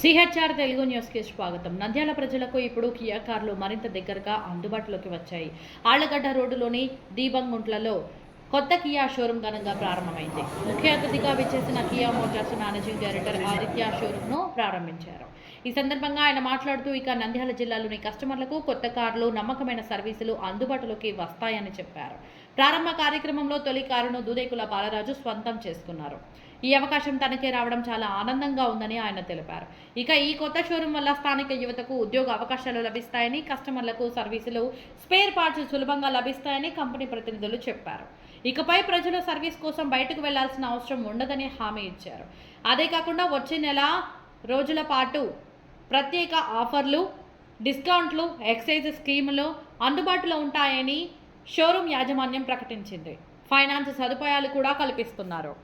CHR Telugu న్యూస్కి స్వాగతం. నంద్యాల ప్రజలకు ఇప్పుడు కియా కార్లు మరింత దగ్గరగా అందుబాటులోకి వచ్చాయి. ఆళ్లగడ్డ రోడ్డులోని దీబంగుంట్లలో కొత్త కియా షోరూం ఘనంగా ప్రారంభమైంది. ముఖ్య అతిథిగా విచ్చేసిన Kia Motors managing director Aditya షోరూంను ప్రారంభించారు. ఈ సందర్భంగా ఆయన మాట్లాడుతూ ఇక నంద్యాల జిల్లాలోని కస్టమర్లకు కొత్త కార్లు, నమ్మకమైన సర్వీసులు అందుబాటులోకి వస్తాయని చెప్పారు. ప్రారంభ కార్యక్రమంలో తొలి కారును దూదేకుల బాలరాజు స్వంతం చేసుకున్నారు. ఈ అవకాశం తనకే రావడం చాలా ఆనందంగా ఉందని ఆయన తెలిపారు. ఇక ఈ కొత్త షోరూం వల్ల స్థానిక యువతకు ఉద్యోగ అవకాశాలు లభిస్తాయని, కస్టమర్లకు సర్వీసులు, స్పేర్ పార్ట్స్ సులభంగా లభిస్తాయని కంపెనీ ప్రతినిధులు చెప్పారు. ఇకపై ప్రజలు సర్వీస్ కోసం బయటకు వెళ్లాల్సిన అవసరం ఉండదని హామీ ఇచ్చారు. అదే కాకుండా వచ్చే నెల రోజుల పాటు ప్రత్యేక ఆఫర్లు, డిస్కౌంట్లు, ఎక్సైజ్ స్కీములు అందుబాటులో ఉంటాయని షోరూం యాజమాన్యం ప్రకటించింది. ఫైనాన్స్ సదుపాయాలు కూడా కల్పిస్తున్నారు.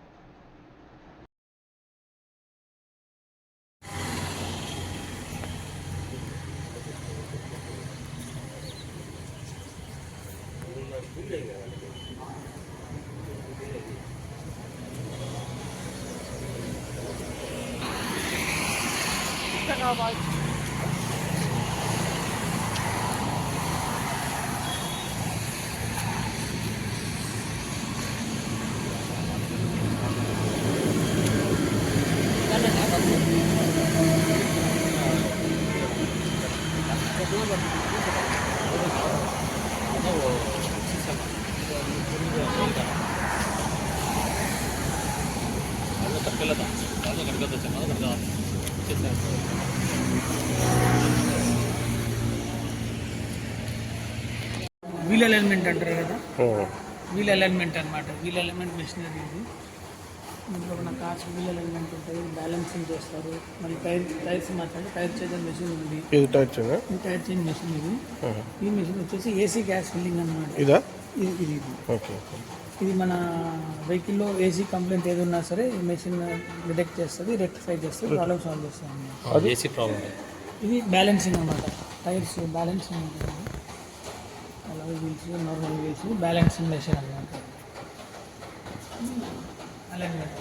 వీల్ అలైన్మెంట్ అంటారు కదా, వీల్ అలైన్మెంట్ అనమాట. వీల్ అలైన్మెంట్ మెషినరీ ఇది. ఇందులో మన కార్స్ వీల్ అలైన్మెంట్ ఉంటుంది, బ్యాలెన్సింగ్ చేస్తారు. మళ్ళీ టైర్స్ మాట్లాడి టైర్ చేంజ్ మెషిన్ ఉంది. ఇది టైర్ చేంజ్ మెషిన్ ఇది. ఈ మెషిన్ వచ్చేసి ఏసీ గ్యాస్ ఫిల్లింగ్ అనమాట. ఇది ఇది మన వెహికల్లో ఏసీ కంప్లైంట్ ఏది ఉన్నా సరే ఈ మెషిన్ డిటెక్ట్ చేస్తుంది, రెక్టిఫై చేస్తుంది, ప్రాబ్లమ్ సాల్వ్ చేస్తుంది అన్నమాట. AC problem. ఇది బ్యాలెన్సింగ్ అనమాట. టైర్స్ బ్యాలెన్సింగ్ ఉంటుంది. అలాగే wheels normal wheels balancing machine అనమాట. అలైన్మెంట్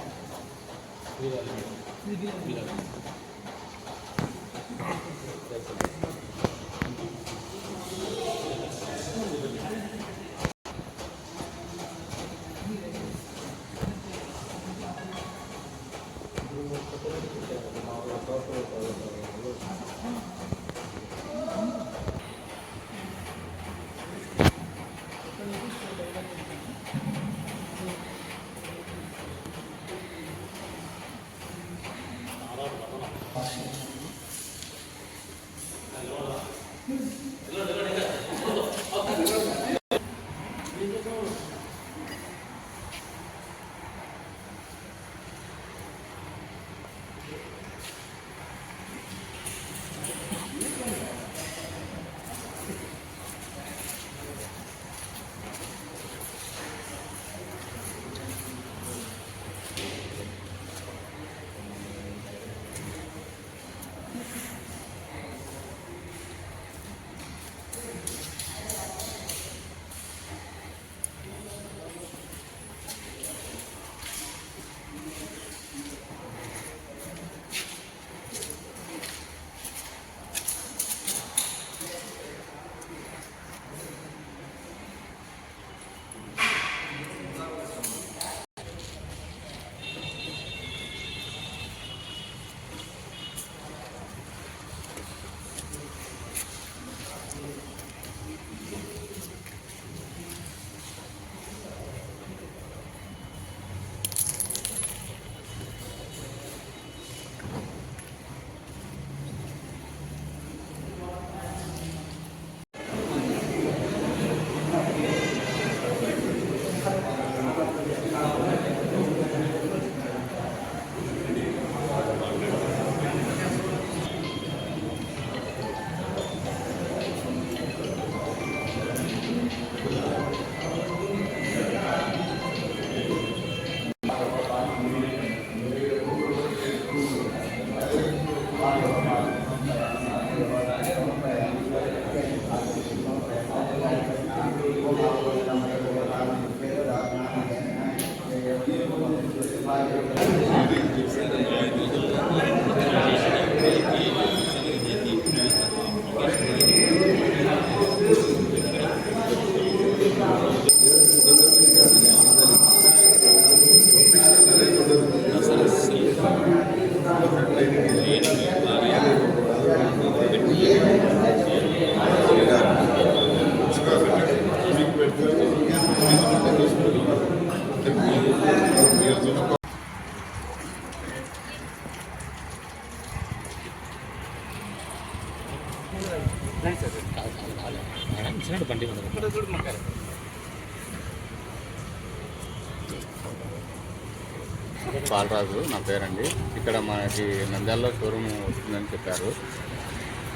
బాలరాజు నా పేరండి. ఇక్కడ మనకి నంద్యాలలో షోరూమ్ వస్తుందని చెప్పారు.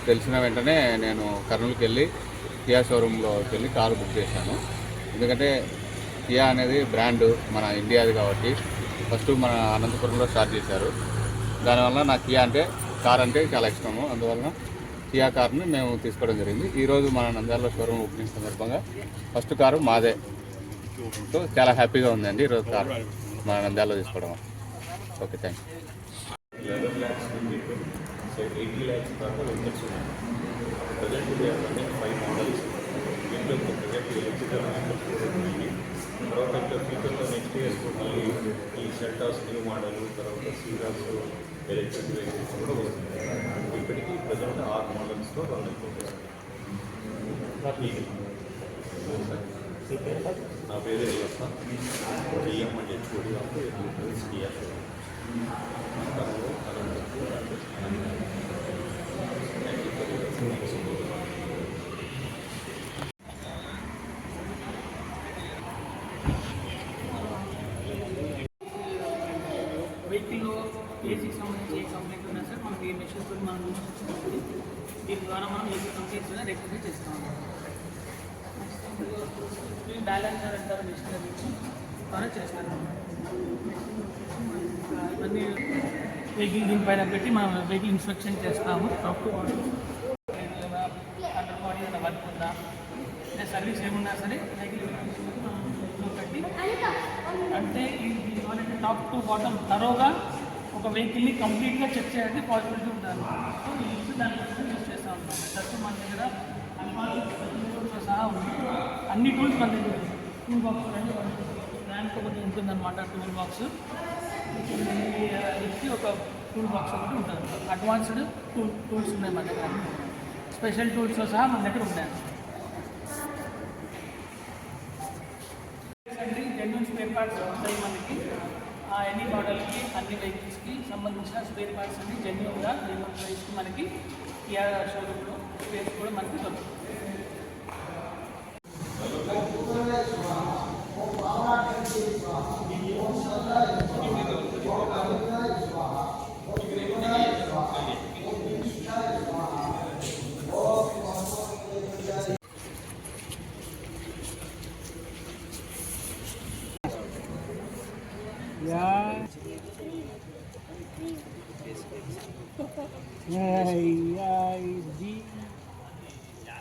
తెలిసిన వెంటనే నేను కర్నూలుకి వెళ్ళి కియా షోరూంలోకి వెళ్ళి కారు బుక్ చేశాను. ఎందుకంటే కియా అనేది బ్రాండ్ మన ఇండియాది కాబట్టి ఫస్ట్ మన అనంతపురంలో స్టార్ట్ చేశారు. దానివల్ల నాకు కియా అంటే కార్ అంటే చాలా ఇష్టము. అందువలన కియా కార్ని మేము తీసుకోవడం జరిగింది. ఈరోజు మన నంద్యాలలో షోరూమ్ ఓపెనింగ్ సందర్భంగా ఫస్ట్ కారు మాదే. సో చాలా హ్యాపీగా ఉందండి ఈరోజు కారు మన నంద్యాలలో తీసుకోవడం. Okay, thank you. 11 lakhs నుంచి 80 lakhs దాకా వెహికల్స్ ఉన్నాయి. Present running 5 models. దీంట్లో ప్రజెంట్ ఎలక్ట్రికల్ వెహికల్స్ ఉన్నాయి. తర్వాత ఇంకా ఫ్యూచర్లో నెక్స్ట్ ఇయర్ మళ్ళీ ఈ సెల్టాస్ న్యూ మోడల్, తర్వాత సీరాస్ ఎలక్ట్రిక్ వెహికల్స్ కూడా వస్తున్నాయి. ఇప్పటికీ ప్రజెంట్ 6 మోడల్స్తో రన్ అయిపోతుంది. నా పేరు reverse TM and HOD of Kia. వెహికల్లో ఏసీకి సంబంధించి ఏ కంప్లైంట్ ఉన్నా సార్ మనకి ఈ మెషిన్స్ మనం చూస్తుంది. దీని ద్వారా మనం ఏసీ కంప్లైంట్స్ రెక్టిఫై చేస్తాం. బ్యాలెన్సర్ అంటారు మెషినరీ ద్వారా చేస్తారు. ఇవన్నీ వెహికల్ దీనిపైన పెట్టి మనం వెహికల్ ఇన్స్పెక్షన్ చేస్తాము. టాప్ టు అండర్ బాడీ ఏమైనా వర్క్ ఉందా, లేదా సర్వీస్ ఏమున్నా సరే వెహికల్ పెట్టి అంటే దీనివల్ల టాప్ టు బాటమ్ తరోగా ఒక వెహికల్ని కంప్లీట్గా చెక్ చేయడానికి పాసిబిలిటీ ఉండాలి. సో ఈ దాని కోసం యూజ్ చేస్తూ ఉంటాం. జస్ట్ మన దగ్గర టూల్స్తో సహా ఉంది. అన్ని టూల్స్ మన దగ్గర టూల్ బాక్స్ అనేది ర్యాంక్ ఒకటి ఉంటుందన్నమాట. టూల్ బాక్స్ ఇచ్చి ఒక టూల్ బాక్స్ ఒకటి ఉంటుంది. అడ్వాన్స్డ్ టూల్స్ ఉన్నాయి మన దగ్గర. స్పెషల్ టూల్స్తో సహా మన దగ్గర ఉన్నాయి. జెన్యూన్ స్పేర్ పార్ట్స్ ఉంటాయి మనకి. ఎనీ మోడల్కి అన్ని వెహికల్స్కి సంబంధించిన స్పేర్ పార్ట్స్ అన్ని జెన్యూన్గా జెన్యూన్ ప్రైస్కి మనకి కియా షోరూంలో స్పేర్స్ కూడా మనకి దొరుకుతుంది.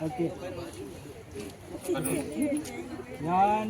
Okay. Yan.